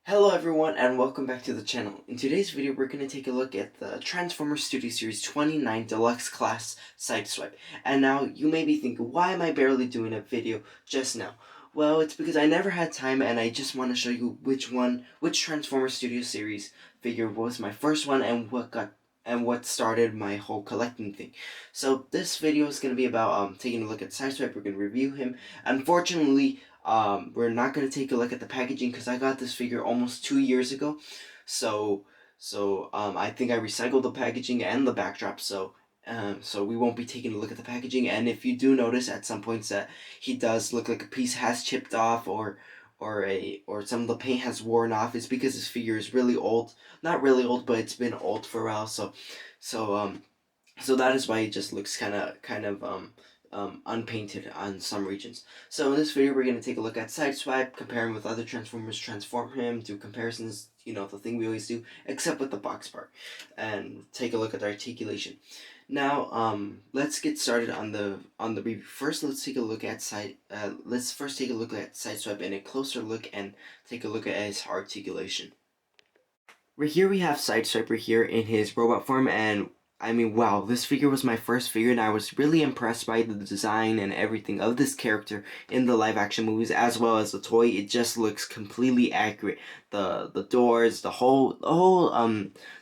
Hello everyone and welcome back to the channel. In today's video we're going to take a look at the Transformers Studio Series 29 Deluxe Class Sideswipe. And now you may be thinking, why am I barely doing a video just now? Well, it's because I never had time and I just want to show you which Transformers Studio Series figure was my first one and what started my whole collecting thing. So this video is going to be about taking a look at Sideswipe. We're going to review him. Unfortunately, we're not going to take a look at the packaging because I got this figure almost 2 years ago. So I think I recycled the packaging and the backdrop. So we won't be taking a look at the packaging. And if you do notice at some points that he does look like a piece has chipped off or some of the paint has worn off, it's because this figure is really old. Not really old, but it's been old for a while. So that is why it just looks kind of unpainted on some regions. So in this video, we're going to take a look at Sideswipe, compare him with other Transformers, transform him, do comparisons, the thing we always do, except with the box part, and take a look at the articulation. Now, let's get started on the review. First, let's take a look at Sideswipe in a closer look and take a look at his articulation. Right here we have Sideswipe right here in his robot form, and I mean, wow, this figure was my first figure, and I was really impressed by the design and everything of this character in the live-action movies, as well as the toy. It just looks completely accurate. The doors, the whole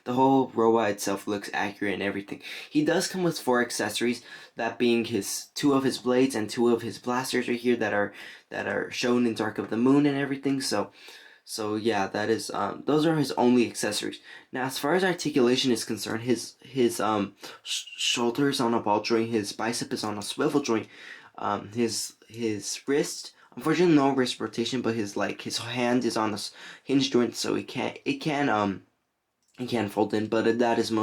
robot itself looks accurate and everything. He does come with 4 accessories, that being two of his blades and 2 of his blasters right here that are shown in Dark of the Moon and everything. So yeah, that is those are his only accessories. Now, as far as articulation is concerned, his shoulder is on a ball joint, his bicep is on a swivel joint, his wrist, unfortunately no wrist rotation, but his hand is on a hinge joint, so it can fold in, but that is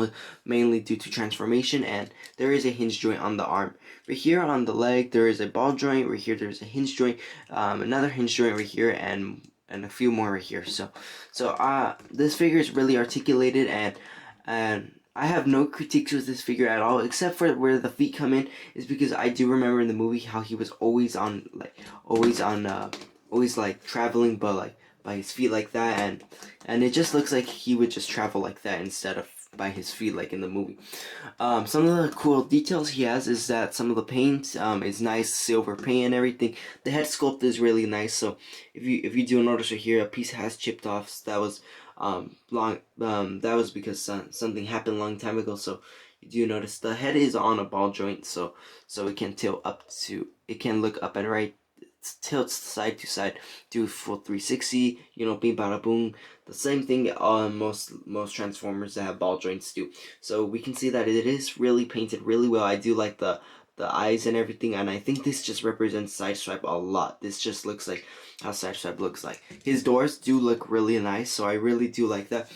mainly due to transformation, and there is a hinge joint on the arm. Right here on the leg, there is a ball joint. Right here, there's a hinge joint, another hinge joint right here, and a few more right here. So this figure is really articulated, and I have no critiques with this figure at all, except for where the feet come in, is because I do remember in the movie how he was always traveling, but by his feet like that, and it just looks like he would just travel like that instead of by his feet like in the movie. Some of the cool details he has is that some of the paint is nice silver paint and everything. The head sculpt is really nice. So if you do notice right here, a piece has chipped off. So that was that was because something happened a long time ago. So you do notice the head is on a ball joint, so it can look up and right, tilts side to side, do full 360, beam bada boom. The same thing most Transformers that have ball joints do. So we can see that it is really painted really well. I do like the eyes and everything, and I think this just represents Sideswipe a lot. This just looks like how Sideswipe looks like. His doors do look really nice, so I really do like that.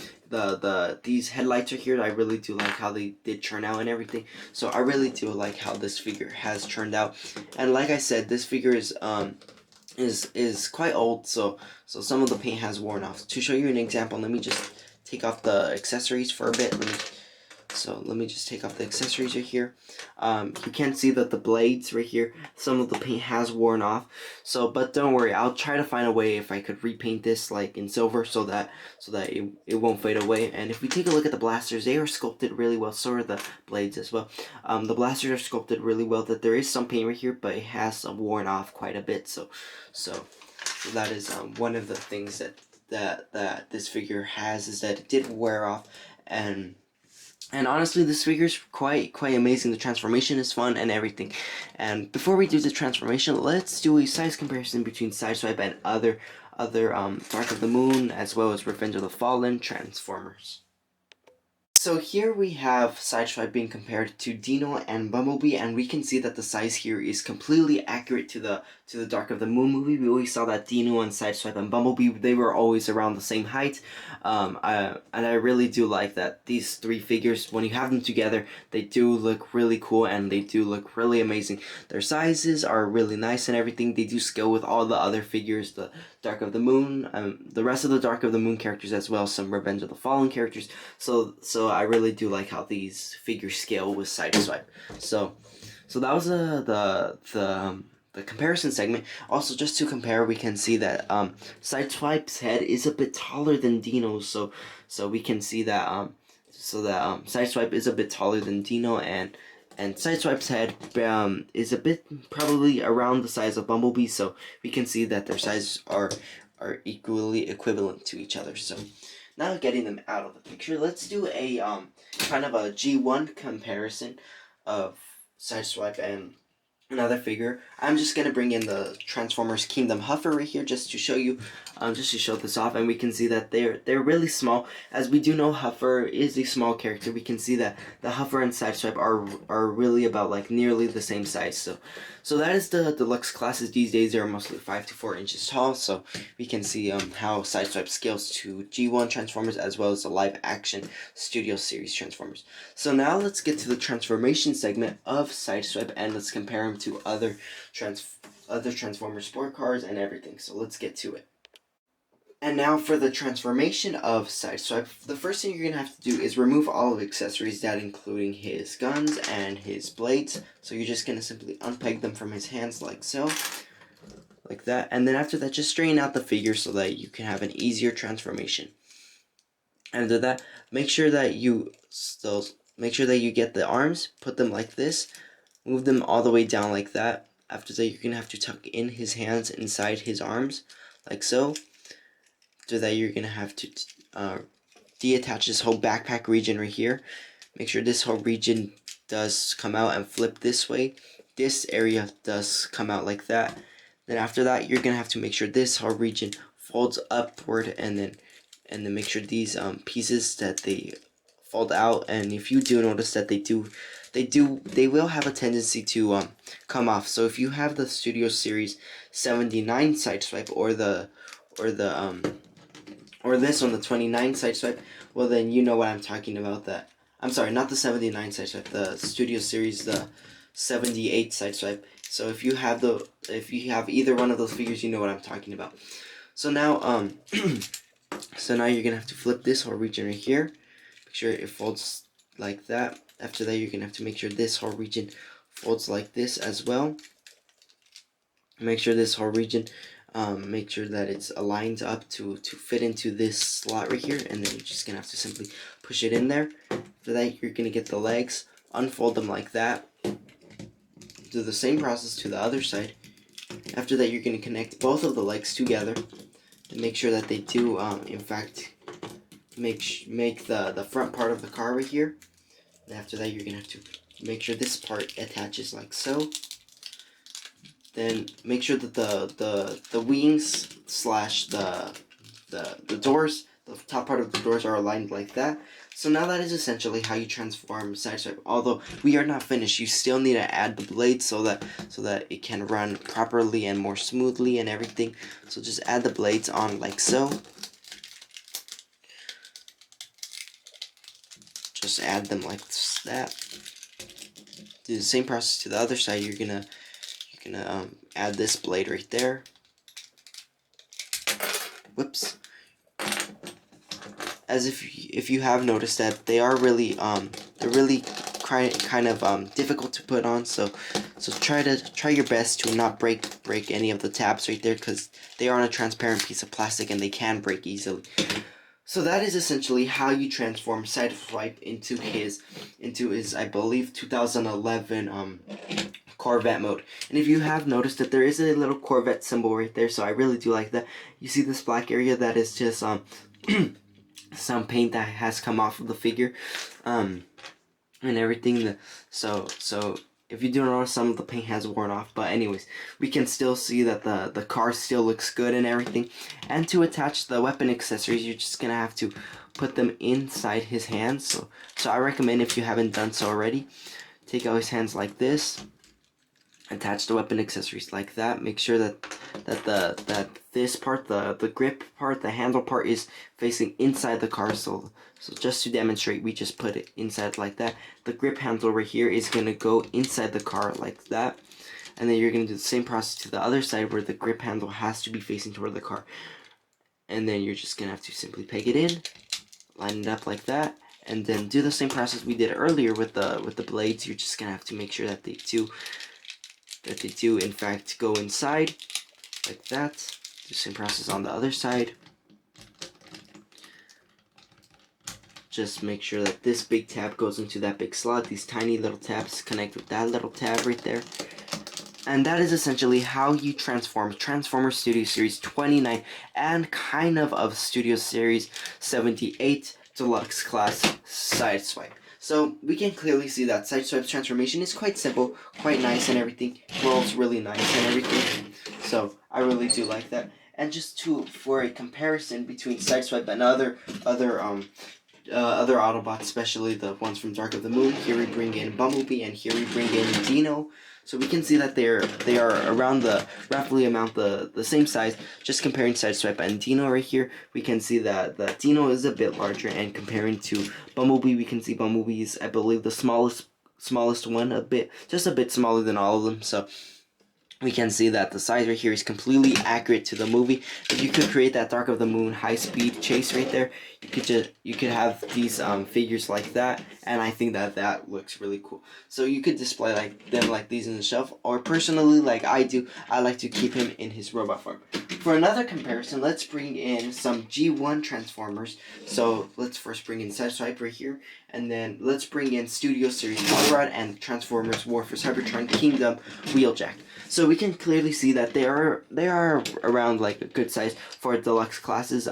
These headlights are here. I really do like how they did turn out and everything. So I really do like how this figure has turned out. And like I said, this figure is quite old, so some of the paint has worn off. To show you an example, let me just take off the accessories for a bit. Let me just take off the accessories right here. You can see that the blades right here, some of the paint has worn off. But don't worry, I'll try to find a way if I could repaint this like in silver so that it won't fade away. And if we take a look at the blasters, they are sculpted really well. So are the blades as well. The blasters are sculpted really well. That there is some paint right here, but it has worn off quite a bit. So that is one of the things that this figure has, is that it did wear off. And honestly, this figure is quite amazing. The transformation is fun and everything. And before we do the transformation, let's do a size comparison between Sideswipe and other Dark of the Moon, as well as Revenge of the Fallen Transformers. So here we have Sideswipe being compared to Dino and Bumblebee, and we can see that the size here is completely accurate to the Dark of the Moon movie. We always saw that Dino and Sideswipe and Bumblebee, they were always around the same height. And I really do like that these 3 figures, when you have them together, they do look really cool and they do look really amazing. Their sizes are really nice and everything. They do scale with all the other figures, the Dark of the Moon, the rest of the Dark of the Moon characters, as well as some Revenge of the Fallen characters. So I really do like how these figures scale with Sideswipe. So that was the comparison segment. Also, just to compare, we can see that Sideswipe's head is a bit taller than Dino's, so we can see that Sideswipe is a bit taller than Dino, and Sideswipe's head is a bit probably around the size of Bumblebee, so we can see that their sizes are equally equivalent to each other. So now getting them out of the picture, let's do a kind of a G1 comparison of Sideswipe and another figure. I'm just gonna bring in the Transformers Kingdom Huffer right here just to show you, just to show this off, and we can see that they're really small. As we do know, Huffer is a small character. We can see that the Huffer and Sideswipe are really about like nearly the same size. So that is the deluxe classes these days. They are mostly 5 to 4 inches tall. So we can see how Sideswipe scales to G1 Transformers as well as the live action Studio Series Transformers. So now let's get to the transformation segment of Sideswipe, and let's compare him to other Transformers sport cars and everything. So let's get to it. And now for the transformation of Sideswipe, the first thing you're going to have to do is remove all of the accessories, that including his guns and his blades. So you're just going to simply unpeg them from his hands like so. Like that. And then after that, just straighten out the figure so that you can have an easier transformation. After that, make sure that you get the arms, put them like this, move them all the way down like that. After that, you're going to have to tuck in his hands inside his arms, like so. After that, you're going to have to deattach this whole backpack region right here. Make sure this whole region does come out and flip this way. This area does come out like that. Then after that, you're going to have to make sure this whole region folds upward, and then make sure these pieces that they fold out. And if you do notice that they will have a tendency to come off. So if you have the Studio Series 79 Sideswipe or this one, the 29 Sideswipe, well then you know what I'm talking about. That I'm sorry, not the 79 Sideswipe, the Studio Series, the 78 Sideswipe. So if you have either one of those figures, you know what I'm talking about. So now so now you're gonna have to flip this whole region right here. Make sure it folds like that. After that, you're gonna have to make sure this whole region folds like this as well. Make sure this whole region, make sure that it's aligned up to fit into this slot right here, and then you're just gonna have to simply push it in there. After that, you're gonna get the legs, unfold them like that. Do the same process to the other side. After that, you're gonna connect both of the legs together to make sure that they do, in fact, make the front part of the car right here. And after that, you're gonna have to make sure this part attaches like so. Then make sure that the wings slash the doors, the top part of the doors are aligned like that. So now that is essentially how you transform Sideswipe. Although we are not finished, you still need to add the blades so that it can run properly and more smoothly and everything. So just add the blades on like so. Just add them like that. Do the same process to the other side. You're gonna add this blade right there. Whoops. As if you have noticed that they are really they're really kind of difficult to put on. So try your best to not break any of the tabs right there, because they are on a transparent piece of plastic and they can break easily. So that is essentially how you transform Sideswipe into his I believe 2011 Corvette mode. And if you have noticed that there is a little Corvette symbol right there, so I really do like that. You see this black area, that is just some paint that has come off of the figure, and everything. So if you do notice, some of the paint has worn off, but anyways, we can still see that the car still looks good and everything. And to attach the weapon accessories, you're just gonna have to put them inside his hands. So I recommend, if you haven't done so already, take out his hands like this, attach the weapon accessories like that. Make sure that this part, the grip part, the handle part, is facing inside the car. So just to demonstrate, we just put it inside like that. The grip handle right here is going to go inside the car like that. And then you're going to do the same process to the other side, where the grip handle has to be facing toward the car. And then you're just going to have to simply peg it in, line it up like that, and then do the same process we did earlier with the blades. You're just going to have to make sure that they do that they do in fact go inside, like that. The same process on the other side. Just make sure that this big tab goes into that big slot. These tiny little tabs connect with that little tab right there. And that is essentially how you transform Transformers Studio Series 29 and kind of Studio Series 78 Deluxe class Sideswipe. So we can clearly see that Sideswipe's transformation is quite simple, quite nice and everything. Rolls really nice and everything. So I really do like that. And just for a comparison between Sideswipe and other Autobots, especially the ones from Dark of the Moon. Here we bring in Bumblebee, and here we bring in Dino. So we can see that they are around the same size. Just comparing Sideswipe and Dino right here, we can see that the Dino is a bit larger, and comparing to Bumblebee, we can see Bumblebee is, I believe, the smallest one, just a bit smaller than all of them. So we can see that the size right here is completely accurate to the movie. If you could create that Dark of the Moon high-speed chase right there, you could have these figures like that, and I think that looks really cool. So you could display them like these in the shelf, or personally, like I do, I like to keep him in his robot form. For another comparison, let's bring in some G1 Transformers. So let's first bring in Sideswipe right here, and then let's bring in Studio Series Hot Rod and Transformers War for Cybertron Kingdom Wheeljack. So we can clearly see that they are around like a good size for deluxe classes.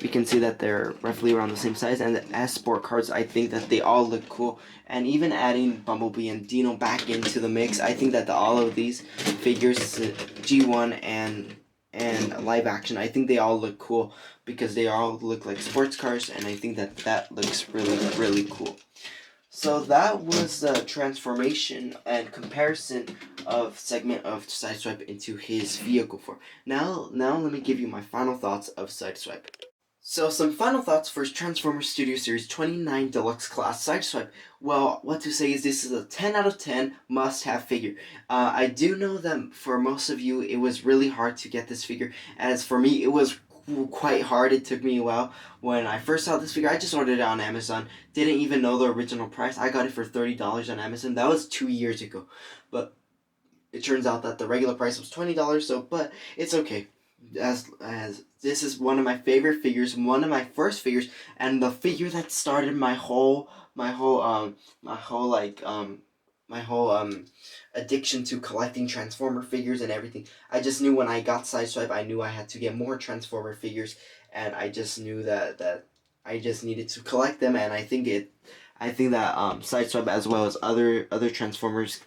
We can see that they're roughly around the same size, and as sport cards, I think that they all look cool. And even adding Bumblebee and Dino back into the mix, I think that all of these figures, G1 and live action, I think they all look cool because they all look like sports cars, and I think that looks really cool. So that was the transformation and comparison of segment of Sideswipe into his vehicle form. Now let me give you my final thoughts of Sideswipe. So some final thoughts for Transformers Studio Series 29 Deluxe Class Sideswipe. Well, what to say is this is a 10 out of 10 must-have figure. I do know that for most of you it was really hard to get this figure, as for me it was quite hard. It took me a while. When I first saw this figure, I just ordered it on Amazon. Didn't even know the original price. I got it for $30 on Amazon. That was 2 years ago. But it turns out that the regular price was $20, so but it's okay. As this is one of my favorite figures, one of my first figures, and the figure that started my whole addiction to collecting Transformer figures and everything. I just knew when I got Sideswipe, I knew I had to get more Transformer figures, and I just knew that I just needed to collect them, and I think that Sideswipe, as well as other Transformers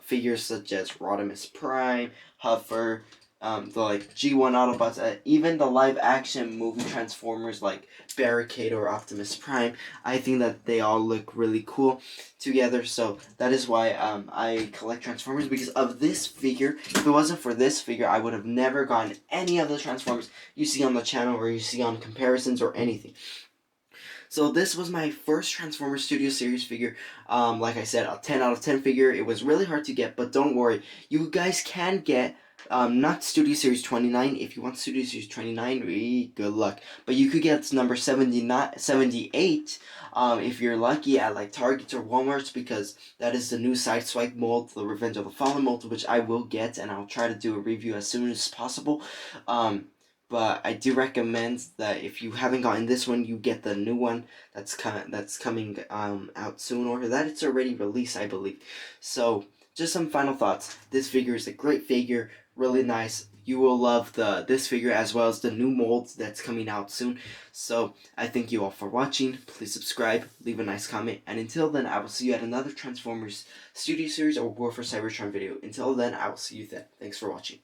figures such as Rodimus Prime, Huffer, the G1 Autobots, even the live action movie Transformers like Barricade or Optimus Prime, I think that they all look really cool together. So that is why I collect Transformers, because of this figure. If it wasn't for this figure, I would have never gotten any of the Transformers you see on the channel, or you see on comparisons or anything. So this was my first Transformers Studio Series figure. Like I said, a 10 out of 10 figure. It was really hard to get, but don't worry. You guys can get not Studio Series 29. If you want Studio Series 29, really good luck. But you could get number 78 if you're lucky at like Targets or Walmarts, because that is the new Sideswipe mold, the Revenge of the Fallen mold, which I will get, and I'll try to do a review as soon as possible. But I do recommend that if you haven't gotten this one, you get the new one that's coming out soon, or that it's already released, I believe. So just some final thoughts. This figure is a great figure, really nice. You will love this figure as well as the new molds that's coming out soon. So I thank you all for watching. Please subscribe, leave a nice comment, and until then, I will see you at another Transformers Studio Series or War for Cybertron video. Until then, I will see you then. Thanks for watching.